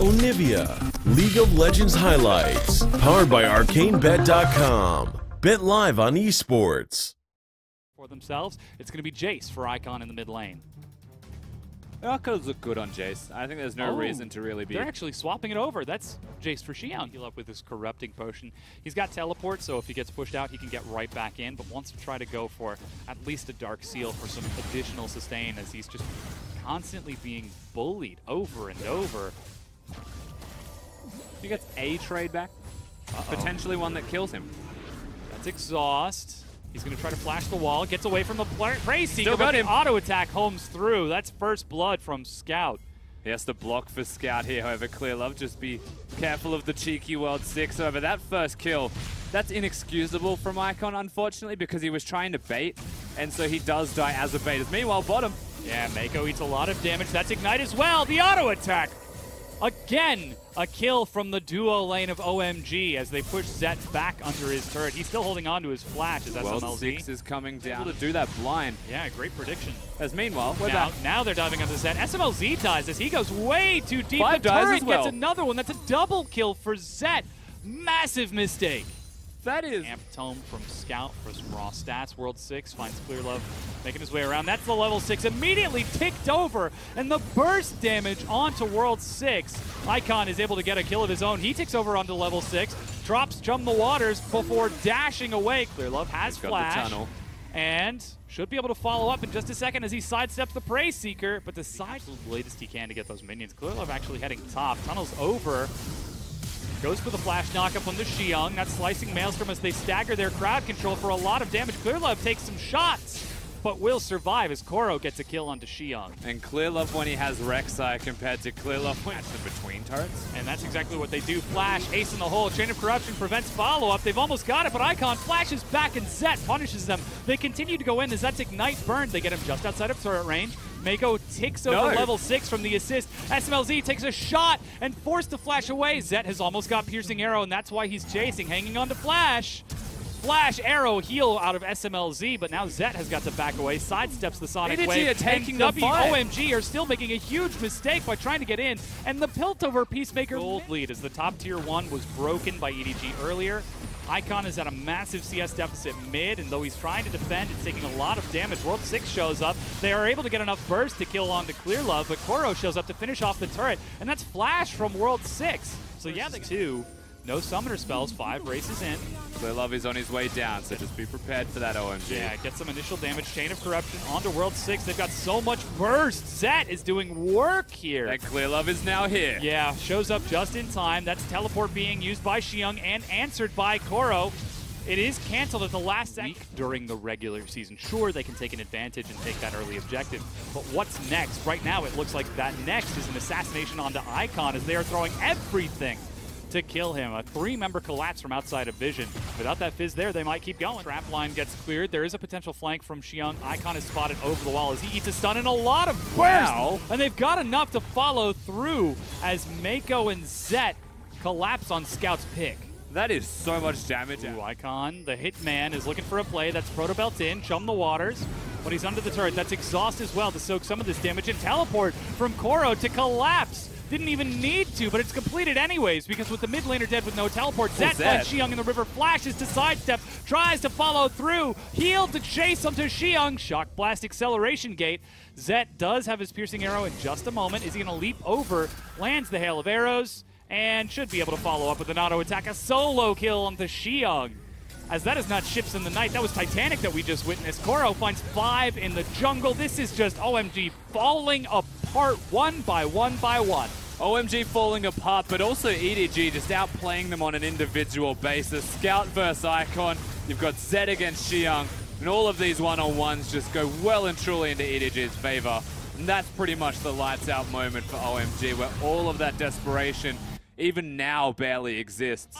Onivia, League of Legends highlights, powered by ArcaneBet.com. Bet live on esports. For themselves, it's going to be Jace for Icon in the mid lane. The Arcos look good on Jace. I think there's no reason to really be... They're actually swapping it over. That's Jace for Xiang. Heal up with his Corrupting Potion. He's got Teleport, so if he gets pushed out, he can get right back in, but wants to try to go for at least a Dark Seal for some additional sustain, as he's just constantly being bullied over and over. He gets a trade back. Potentially one that kills him. That's Exhaust. He's going to try to flash the wall, gets away from the Prey Seeker, Still got him. Auto attack homes through. That's first blood from Scout. He has to block for Scout here, however, Clearlove, just be careful of the cheeky World 6. However, that first kill, that's inexcusable from Icon, unfortunately, because he was trying to bait, and so he does die as a bait. Meanwhile, bottom. Yeah, Mako eats a lot of damage. That's Ignite as well. The auto attack. Again, a kill from the duo lane of OMG as they push Zet back under his turret. He's still holding on to his flash as SMLZ. World 6 is coming down to do that blind. Yeah, great prediction. As meanwhile, we're now, back. Now they're diving onto Zet. SMLZ dies as he goes way too deep. 5 the dies turret as well. gets another one. That's a double kill for Zet. Massive mistake. That is... Amp Tome from Scout for some raw stats. World 6 finds Clearlove making his way around. That's the level 6. Immediately ticked over, and the burst damage onto World 6. Icon is able to get a kill of his own. He ticks over onto level 6, drops Chum the Waters before dashing away. Clearlove has flash, and should be able to follow up in just a second as he sidesteps the Prey Seeker, but decides the latest he can to get those minions. Clearlove actually heading top. Tunnels over. Goes for the flash knockup on the Xiang. That's slicing Maelstrom as they stagger their crowd control for a lot of damage. Clearlove takes some shots, but will survive as Koro gets a kill onto Xiang. And Clearlove when he has Rek'Sai compared to Clearlove when it's in between turrets. And that's exactly what they do. Flash, ace in the hole. Chain of Corruption prevents follow-up. They've almost got it, but Icon flashes back and Zet punishes them. They continue to go in as that's Ignite burned. They get him just outside of turret range. Mako ticks over level 6 from the assist. SMLZ takes a shot and forced to flash away. Zet has almost got Piercing Arrow, and that's why he's chasing, hanging on to Flash. Flash, arrow, heal out of SMLZ, but now Zet has got to back away, sidesteps the Sonic EDG Wave, are taking and the fight. OMG are still making a huge mistake by trying to get in, and the Piltover Peacemaker gold lead as the top tier 1 was broken by EDG earlier. Icon is at a massive CS deficit mid, and though he's trying to defend, it's taking a lot of damage. World 6 shows up. They are able to get enough burst to kill onto Clearlove, but Koro shows up to finish off the turret, and that's Flash from World 6. So yeah, they 2. No summoner spells, 5 races in. Clearlove is on his way down, so just be prepared for that, OMG. Yeah, get some initial damage. Chain of Corruption onto World 6. They've got so much burst. Zet is doing work here. And Clearlove is now here. Yeah, shows up just in time. That's teleport being used by Xiang and answered by Koro. It is canceled at the last second during the regular season. Sure, they can take an advantage and take that early objective, but what's next? Right now, it looks like that next is an assassination onto Icon as they are throwing everything to kill him. A 3-member collapse from outside of vision. Without that Fizz there, they might keep going. Trap line gets cleared. There is a potential flank from Xiang. Icon is spotted over the wall as he eats a stun and a lot of burst. Wow. And they've got enough to follow through as Mako and Zet collapse on Scout's pick. That is so much damage. Ooh, Icon, the Hitman, is looking for a play. That's Protobelt in, Chum the Waters. But he's under the turret. That's Exhaust as well to soak some of this damage. And Teleport from Koro to collapse. Didn't even need to, but it's completed anyways, because with the mid laner dead with no teleport, Zet finds Xiang in the river, flashes to sidestep, tries to follow through, healed to chase onto Xiang, Shock Blast Acceleration Gate. Zet does have his Piercing Arrow in just a moment. Is he going to leap over, lands the Hail of Arrows, and should be able to follow up with an auto attack, a solo kill onto Xiang. As that is not Ships in the Night, that was Titanic that we just witnessed. Koro finds 5 in the jungle. This is just OMG falling apart one by one by one. OMG falling apart, but also EDG just outplaying them on an individual basis. Scout versus Icon, you've got Zed against Xiang, and all of these one-on-ones just go well and truly into EDG's favor. And that's pretty much the lights out moment for OMG, where all of that desperation, even now, barely exists.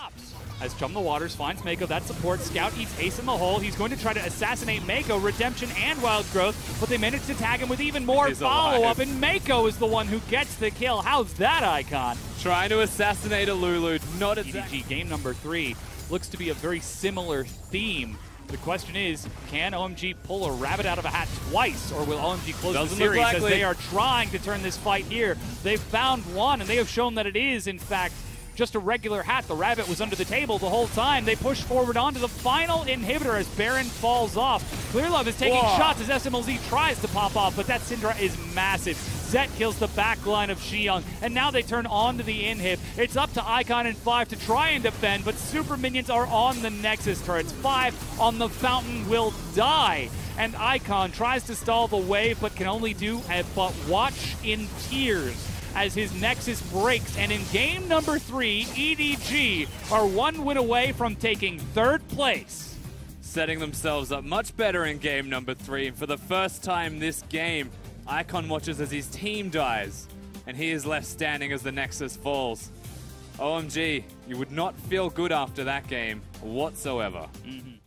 As Chum the Waters finds Mako, that support. Scout eats ace in the hole. He's going to try to assassinate Mako, Redemption and Wild Growth, but they manage to tag him with even more follow-up, and Mako is the one who gets the kill. How's that, Icon? Trying to assassinate a Lulu, not exactly. EDG game number 3 looks to be a very similar theme The question is, can OMG pull a rabbit out of a hat twice, or will OMG close Doesn't the look series as likely. they are trying to turn this fight here? They've found one, and they have shown that it is, in fact, just a regular hat. The rabbit was under the table the whole time. They push forward onto the final inhibitor as Baron falls off. Clearlove is taking shots as SMLZ tries to pop off, but that Syndra is massive. Zet kills the back line of Xiong, and now they turn on to the inhib. It's up to Icon and 5 to try and defend, but super minions are on the Nexus turrets. 5 on the Fountain will die, and Icon tries to stall the wave, but can only do but watch in tears as his Nexus breaks. And in game number 3, EDG are 1 win away from taking 3rd place. Setting themselves up much better in game number 3, and for the first time this game, Icon watches as his team dies, and he is left standing as the Nexus falls. OMG, you would not feel good after that game whatsoever. Mm-hmm.